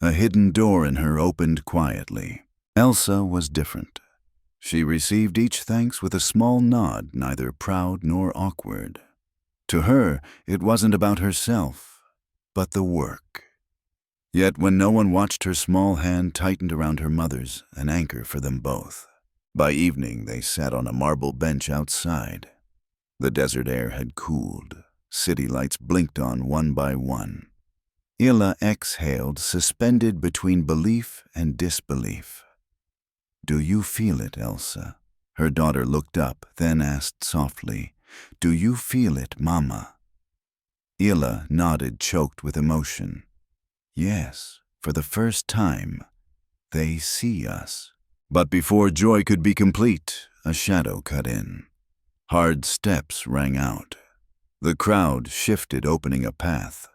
A hidden door in her opened quietly. Elsa was different. She received each thanks with a small nod, neither proud nor awkward. To her, it wasn't about herself, but the work. Yet when no one watched, her small hand tightened around her mother's, an anchor for them both. By evening, they sat on a marble bench outside. The desert air had cooled. City lights blinked on one by one. Illa exhaled, suspended between belief and disbelief. "Do you feel it, Elsa?" Her daughter looked up, then asked softly, "Do you feel it, Mama?" Illa nodded, choked with emotion. "Yes, for the first time, they see us." But before joy could be complete, a shadow cut in. Hard steps rang out. The crowd shifted, opening a path.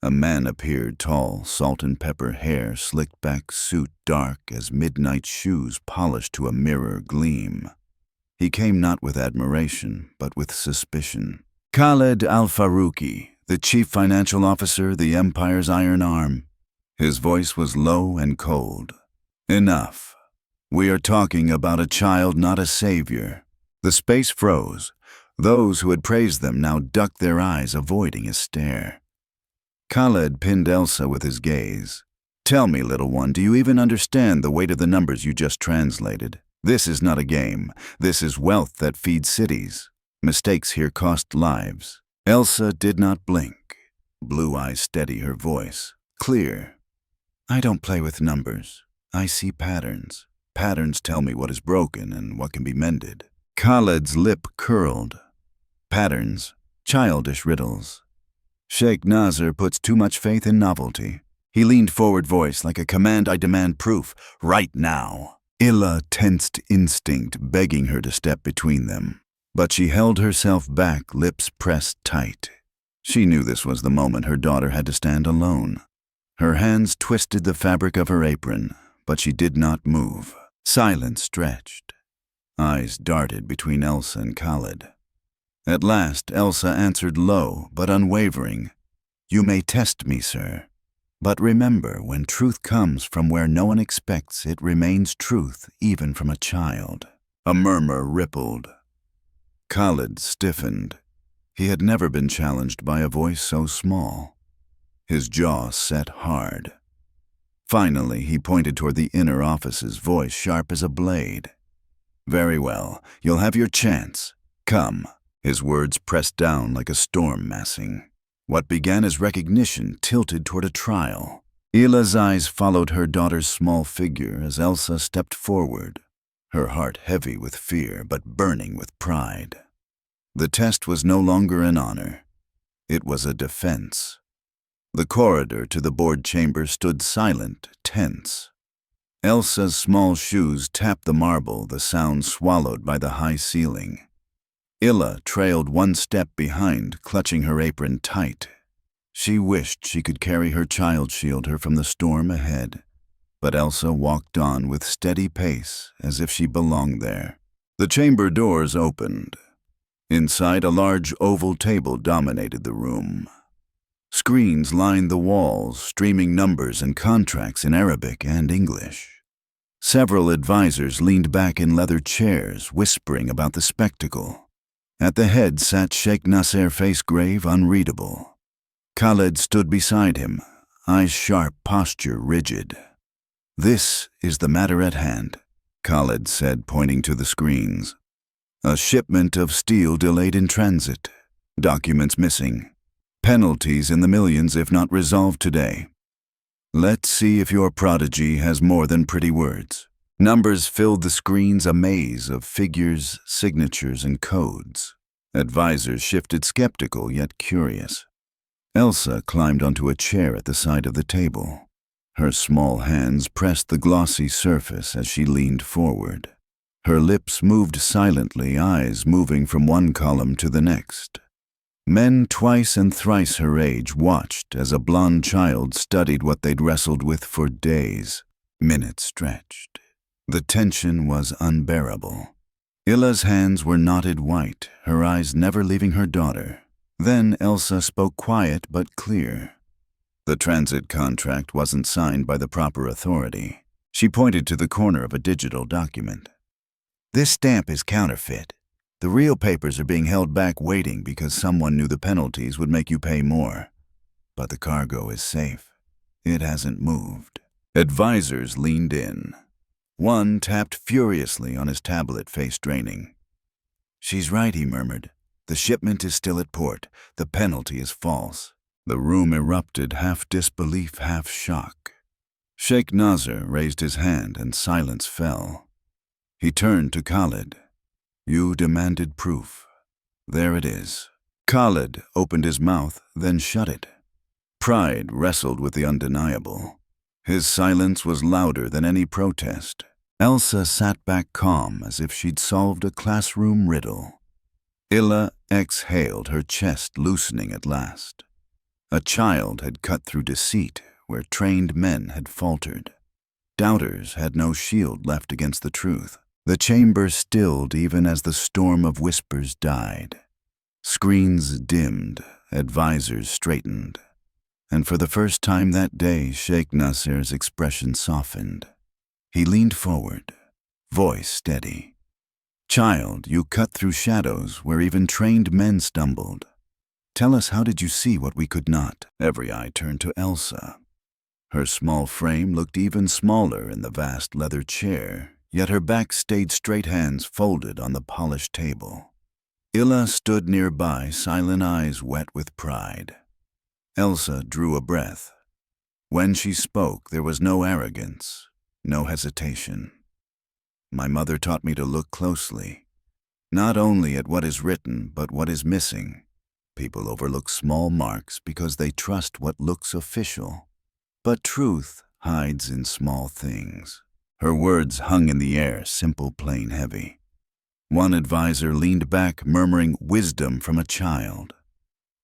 A man appeared, tall, salt and pepper hair, slicked back suit dark as midnight shoes polished to a mirror gleam. He came not with admiration, but with suspicion. Khaled Al-Farouki, the chief financial officer, the empire's iron arm. His voice was low and cold. "Enough. We are talking about a child, not a savior." The space froze. Those who had praised them now ducked their eyes, avoiding his stare. Khaled pinned Elsa with his gaze. "Tell me, little one, do you even understand the weight of the numbers you just translated? This is not a game. This is wealth that feeds cities. Mistakes here cost lives. Elsa did not blink. Blue eyes steady her voice. Clear. I don't play with numbers. I see patterns. Patterns tell me what is broken and what can be mended. Khaled's lip curled. Patterns. Childish riddles. Sheikh Nasser puts too much faith in novelty. He leaned forward, voice like a command. I demand proof. Right now. Illa tensed instinct, begging her to step between them. But she held herself back, lips pressed tight. She knew this was the moment her daughter had to stand alone. Her hands twisted the fabric of her apron, but she did not move. Silence stretched. Eyes darted between Elsa and Khaled. At last, Elsa answered low but unwavering. You may test me, sir. But remember, when truth comes from where no one expects, it remains truth even from a child. A murmur rippled. Khaled stiffened. He had never been challenged by a voice so small. His jaw set hard. Finally, he pointed toward the inner office's voice sharp as a blade. Very well, you'll have your chance. Come. His words pressed down like a storm massing. What began as recognition tilted toward a trial. Ila's eyes followed her daughter's small figure as Elsa stepped forward, her heart heavy with fear but burning with pride. The test was no longer an honor. It was a defense. The corridor to the board chamber stood silent, tense. Elsa's small shoes tapped the marble, the sound swallowed by the high ceiling. Illa trailed one step behind, clutching her apron tight. She wished she could carry her child, shield her from the storm ahead. But Elsa walked on with steady pace, as if she belonged there. The chamber doors opened. Inside, a large oval table dominated the room. Screens lined the walls, streaming numbers and contracts in Arabic and English. Several advisors leaned back in leather chairs, whispering about the spectacle. At the head sat Sheikh Nasser, face grave, unreadable. Khaled stood beside him, eyes sharp, posture rigid. This is the matter at hand, Khaled said, pointing to the screens. A shipment of steel delayed in transit. Documents missing. Penalties in the millions if not resolved today. Let's see if your prodigy has more than pretty words. Numbers filled the screens, a maze of figures, signatures, and codes. Advisors shifted, skeptical yet curious. Elsa climbed onto a chair at the side of the table. Her small hands pressed the glossy surface as she leaned forward. Her lips moved silently, eyes moving from one column to the next. Men twice and thrice her age watched as a blonde child studied what they'd wrestled with for days. Minutes stretched. The tension was unbearable. Ila's hands were knotted white, her eyes never leaving her daughter. Then Elsa spoke, quiet but clear. The transit contract wasn't signed by the proper authority. She pointed to the corner of a digital document. This stamp is counterfeit. The real papers are being held back waiting because someone knew the penalties would make you pay more. But the cargo is safe. It hasn't moved. Advisors leaned in. One tapped furiously on his tablet, face draining. She's right, he murmured. The shipment is still at port. The penalty is false. The room erupted, half disbelief, half shock. Sheikh Nasser raised his hand and silence fell. He turned to Khaled. You demanded proof. There it is. Khaled opened his mouth, then shut it. Pride wrestled with the undeniable. His silence was louder than any protest. Elsa sat back calm as if she'd solved a classroom riddle. Illa exhaled, her chest loosening at last. A child had cut through deceit where trained men had faltered. Doubters had no shield left against the truth. The chamber stilled even as the storm of whispers died. Screens dimmed, advisors straightened. And for the first time that day, Sheikh Nasser's expression softened. He leaned forward, voice steady. Child, you cut through shadows where even trained men stumbled. Tell us, how did you see what we could not? Every eye turned to Elsa. Her small frame looked even smaller in the vast leather chair, yet her back stayed straight, hands folded on the polished table. Illa stood nearby, silent eyes wet with pride. Elsa drew a breath. When she spoke, there was no arrogance, no hesitation. My mother taught me to look closely, not only at what is written, but what is missing. People overlook small marks because they trust what looks official. But truth hides in small things. Her words hung in the air, simple, plain, heavy. One advisor leaned back, murmuring wisdom from a child.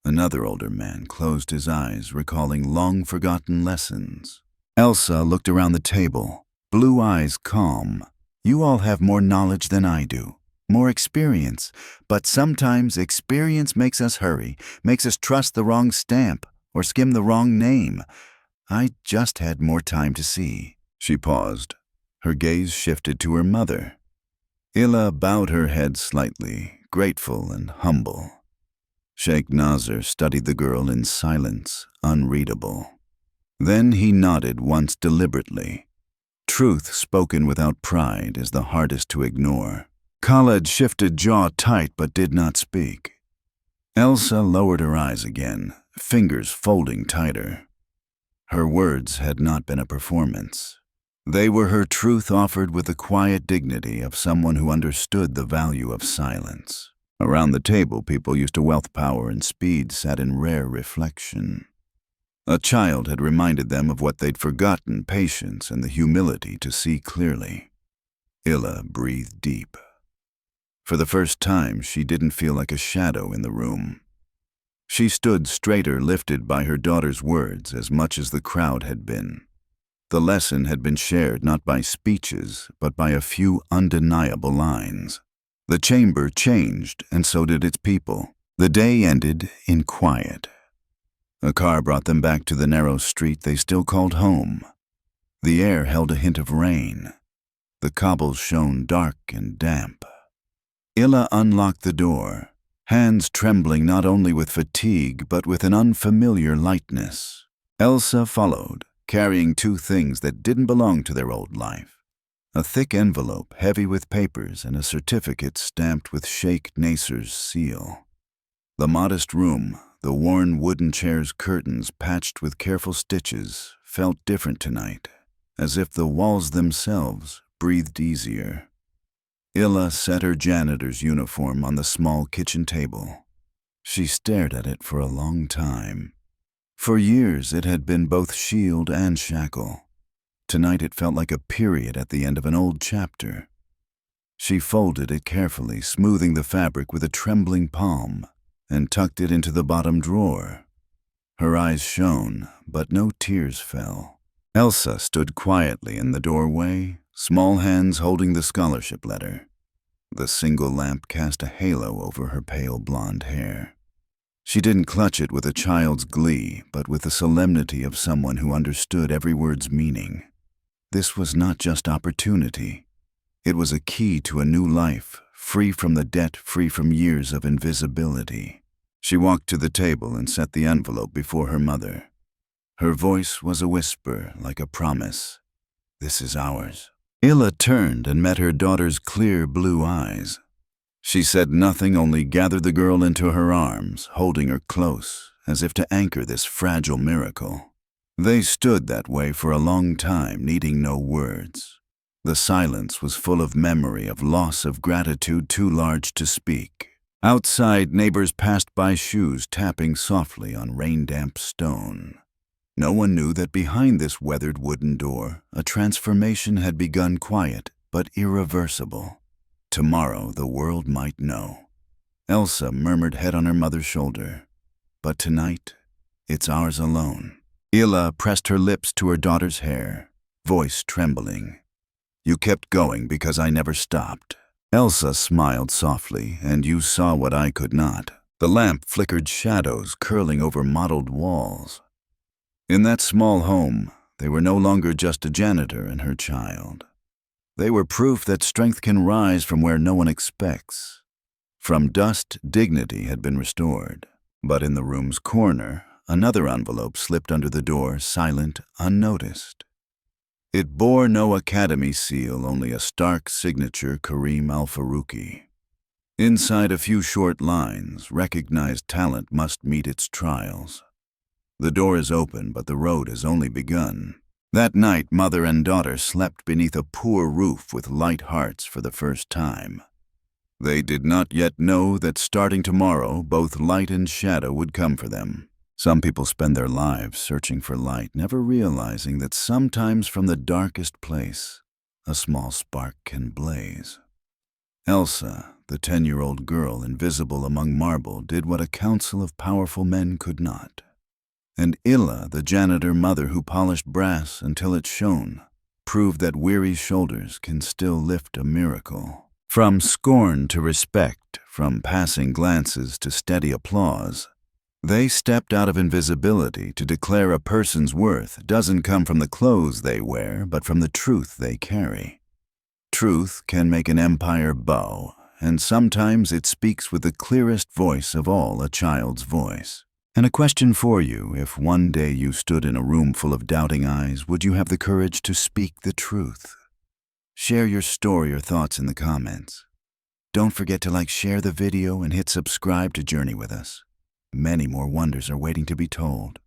Another older man closed his eyes, recalling long-forgotten lessons. Elsa looked around the table, blue eyes calm. You all have more knowledge than I do, more experience, but sometimes experience makes us hurry, makes us trust the wrong stamp or skim the wrong name. I just had more time to see. She paused. Her gaze shifted to her mother. Illa bowed her head slightly, grateful and humble. Sheikh Nasr studied the girl in silence, unreadable. Then he nodded once deliberately. Truth spoken without pride is the hardest to ignore. Khaled shifted, jaw tight, but did not speak. Elsa lowered her eyes again, fingers folding tighter. Her words had not been a performance. They were her truth offered with the quiet dignity of someone who understood the value of silence. Around the table, people used to wealth, power, and speed sat in rare reflection. A child had reminded them of what they'd forgotten, patience and the humility to see clearly. Illa breathed deep. For the first time, she didn't feel like a shadow in the room. She stood straighter, lifted by her daughter's words as much as the crowd had been. The lesson had been shared not by speeches, but by a few undeniable lines. The chamber changed, and so did its people. The day ended in quiet. A car brought them back to the narrow street they still called home. The air held a hint of rain. The cobbles shone dark and damp. Illa unlocked the door, hands trembling not only with fatigue but with an unfamiliar lightness. Elsa followed, carrying two things that didn't belong to their old life. A thick envelope heavy with papers and a certificate stamped with Sheikh Nasr's seal. The modest room, the worn wooden chair's curtains patched with careful stitches, felt different tonight, as if the walls themselves breathed easier. Illa set her janitor's uniform on the small kitchen table. She stared at it for a long time. For years it had been both shield and shackle. Tonight it felt like a period at the end of an old chapter. She folded it carefully, smoothing the fabric with a trembling palm, and tucked it into the bottom drawer. Her eyes shone, but no tears fell. Elsa stood quietly in the doorway, small hands holding the scholarship letter. The single lamp cast a halo over her pale blonde hair. She didn't clutch it with a child's glee, but with the solemnity of someone who understood every word's meaning. This was not just opportunity. It was a key to a new life, free from the debt, free from years of invisibility. She walked to the table and set the envelope before her mother. Her voice was a whisper, like a promise. This is ours. Illa turned and met her daughter's clear blue eyes. She said nothing, only gathered the girl into her arms, holding her close, as if to anchor this fragile miracle. They stood that way for a long time, needing no words. The silence was full of memory, of loss, of gratitude too large to speak. Outside, neighbors passed by, shoes tapping softly on rain-damp stone. No one knew that behind this weathered wooden door, a transformation had begun, quiet but irreversible. Tomorrow the world might know. Elsa murmured, head on her mother's shoulder. But tonight, it's ours alone. Illa pressed her lips to her daughter's hair, voice trembling. You kept going because I never stopped. Elsa smiled softly, and you saw what I could not. The lamp flickered shadows curling over mottled walls. In that small home, they were no longer just a janitor and her child. They were proof that strength can rise from where no one expects. From dust, dignity had been restored. But in the room's corner, another envelope slipped under the door, silent, unnoticed. It bore no academy seal, only a stark signature, Kareem Al-Farouqi. Inside a few short lines, recognized talent must meet its trials. The door is open, but the road has only begun. That night, mother and daughter slept beneath a poor roof with light hearts for the first time. They did not yet know that starting tomorrow, both light and shadow would come for them. Some people spend their lives searching for light, never realizing that sometimes from the darkest place, a small spark can blaze. Elsa, the 10-year-old girl invisible among marble, did what a council of powerful men could not. And Illa, the janitor mother who polished brass until it shone, proved that weary shoulders can still lift a miracle. From scorn to respect, from passing glances to steady applause, they stepped out of invisibility to declare a person's worth doesn't come from the clothes they wear, but from the truth they carry. Truth can make an empire bow, and sometimes it speaks with the clearest voice of all, a child's voice. And a question for you: if one day you stood in a room full of doubting eyes, would you have the courage to speak the truth? Share your story or thoughts in the comments. Don't forget to share the video, and hit subscribe to journey with us. Many more wonders are waiting to be told.